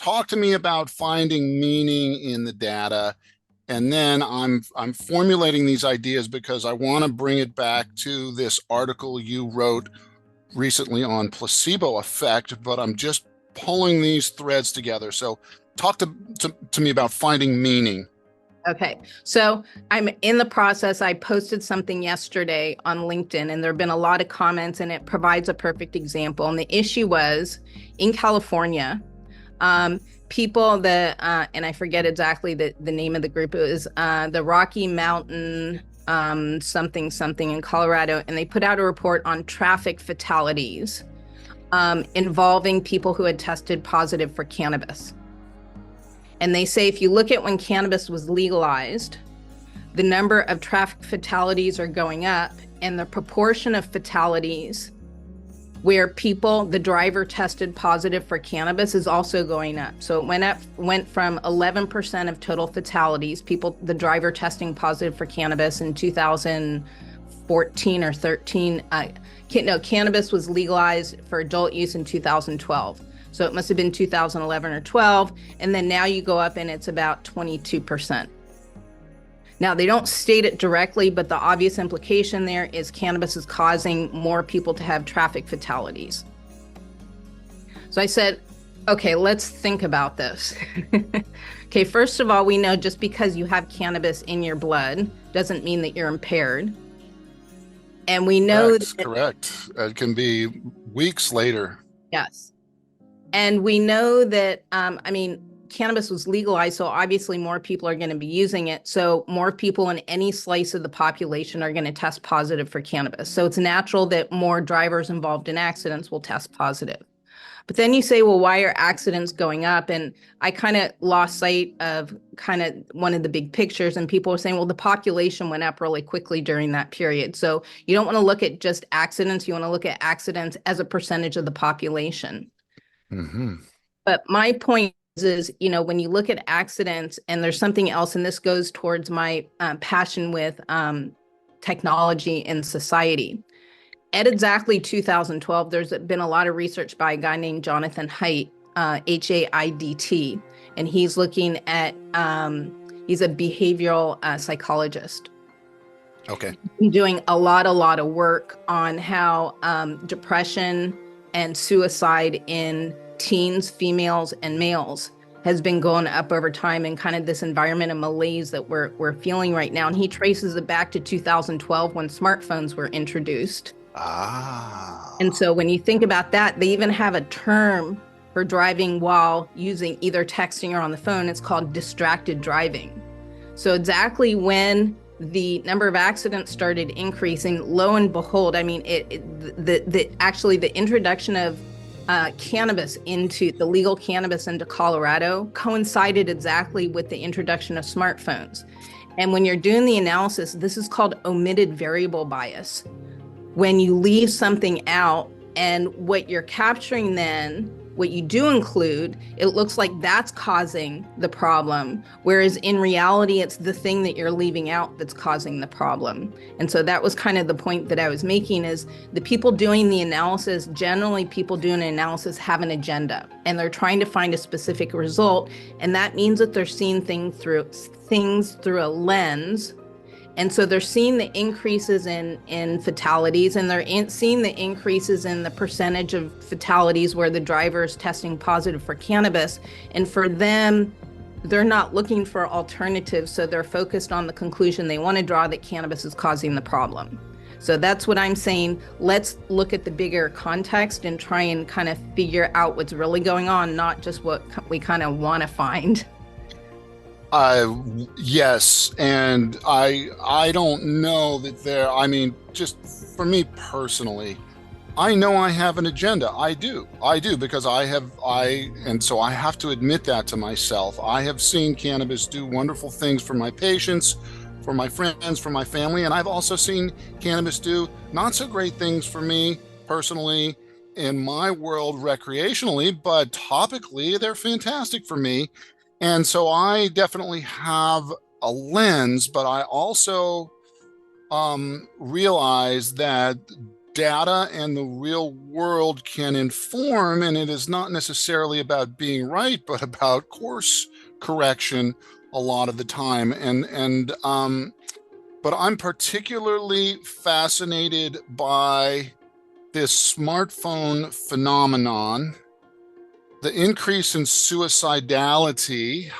talk to me about finding meaning in the data. And then I'm formulating these ideas because I want to bring it back to this article you wrote recently on placebo effect, but I'm just pulling these threads together. So talk to me about finding meaning. Okay, so I'm in the process. I posted something yesterday on LinkedIn, and there have been a lot of comments, and it provides a perfect example. And the issue was in California, people that, and I forget exactly the name of the group, it was the Rocky Mountain something something in Colorado, and they put out a report on traffic fatalities involving people who had tested positive for cannabis. And they say if you look at when cannabis was legalized, the number of traffic fatalities are going up, and the proportion of fatalities where the driver tested positive for cannabis is also going up. So it went from 11% of total fatalities, the driver testing positive for cannabis in 2014 or 13. No, cannabis was legalized for adult use in 2012. So it must have been 2011 or 12. And then now you go up and it's about 22%. Now, they don't state it directly, but the obvious implication there is cannabis is causing more people to have traffic fatalities. So I said, okay, let's think about this. Okay, first of all, we know just because you have cannabis in your blood doesn't mean that you're impaired. And we know That's correct. It can be weeks later. Yes. And we know that, cannabis was legalized, so obviously more people are going to be using it. So more people in any slice of the population are going to test positive for cannabis. So it's natural that more drivers involved in accidents will test positive. But then you say, well, why are accidents going up? And I kind of lost sight of kind of one of the big pictures, and people were saying, well, the population went up really quickly during that period. So you don't want to look at just accidents. You want to look at accidents as a percentage of the population. Mm-hmm. But my point is, when you look at accidents, and there's something else, and this goes towards my passion with technology in society. At exactly 2012, there's been a lot of research by a guy named Jonathan Haidt, Haidt, and he's looking at, he's a behavioral psychologist. Okay. He's doing a lot of work on how depression and suicide in teens, females, and males has been going up over time, and kind of this environment of malaise that we're feeling right now. And he traces it back to 2012 when smartphones were introduced. And so when you think about that, they even have a term for driving while using either texting or on the phone. It's called distracted driving. So exactly when the number of accidents started increasing, lo and behold, actually the introduction of cannabis into the legal cannabis into Colorado coincided exactly with the introduction of smartphones. And when you're doing the analysis, this is called omitted variable bias. When you leave something out, and what you're capturing then, what you do include, it looks like that's causing the problem, whereas in reality, it's the thing that you're leaving out that's causing the problem. And so that was kind of the point that I was making, is the people doing the analysis, generally people doing an analysis have an agenda, and they're trying to find a specific result. And that means that they're seeing things through a lens. And so they're seeing the increases in fatalities, and they're seeing the increases in the percentage of fatalities where the driver is testing positive for cannabis. And for them, they're not looking for alternatives. So they're focused on the conclusion they want to draw, that cannabis is causing the problem. So that's what I'm saying. Let's look at the bigger context and try and kind of figure out what's really going on, not just what we kind of want to find. Yes, and I don't know that just for me personally, I know I have an agenda. I do because and so I have to admit that to myself. I have seen cannabis do wonderful things for my patients, for my friends, for my family, and I've also seen cannabis do not so great things for me personally in my world recreationally, but topically, they're fantastic for me. And so I definitely have a lens, but I also realize that data and the real world can inform, and it is not necessarily about being right, but about course correction a lot of the time. But I'm particularly fascinated by this smartphone phenomenon, the increase in suicidality,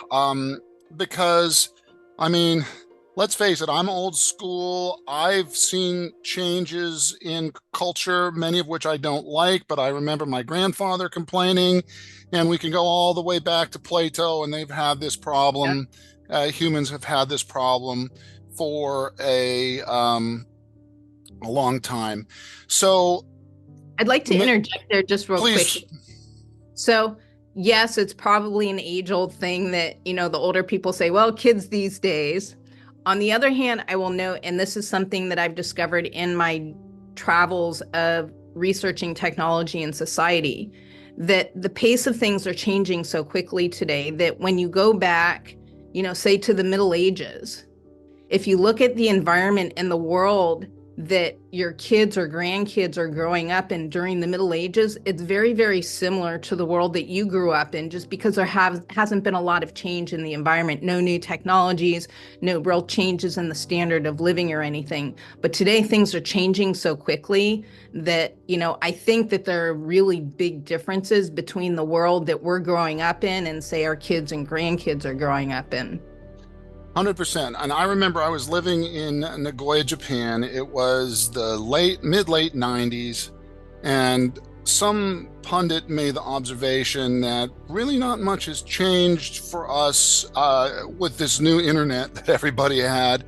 because, I mean, let's face it, I'm old school. I've seen changes in culture, many of which I don't like, but I remember my grandfather complaining, and we can go all the way back to Plato, and they've had this Yeah. problem. Humans have had this problem for a long time. So I'd like to interject there just real quick. please, So, yes, it's probably an age-old thing that, the older people say, well, kids these days. On the other hand, I will note, and this is something that I've discovered in my travels of researching technology and society, that the pace of things are changing so quickly today that when you go back, say to the Middle Ages, if you look at the environment and the world that your kids or grandkids are growing up in during the Middle Ages, it's very, very similar to the world that you grew up in, just because there hasn't been a lot of change in the environment, no new technologies, no real changes in the standard of living or anything. But today things are changing so quickly that, I think that there are really big differences between the world that we're growing up in and say our kids and grandkids are growing up in. 100%. And I remember I was living in Nagoya, Japan. It was the mid late 90s. And some pundit made the observation that really not much has changed for us with this new internet that everybody had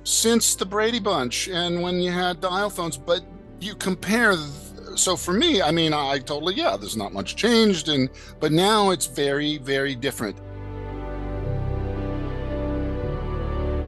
since the Brady Bunch and when you had dial phones. But you compare, so for me, I mean, I totally, yeah, there's not much changed. But now it's very, very different.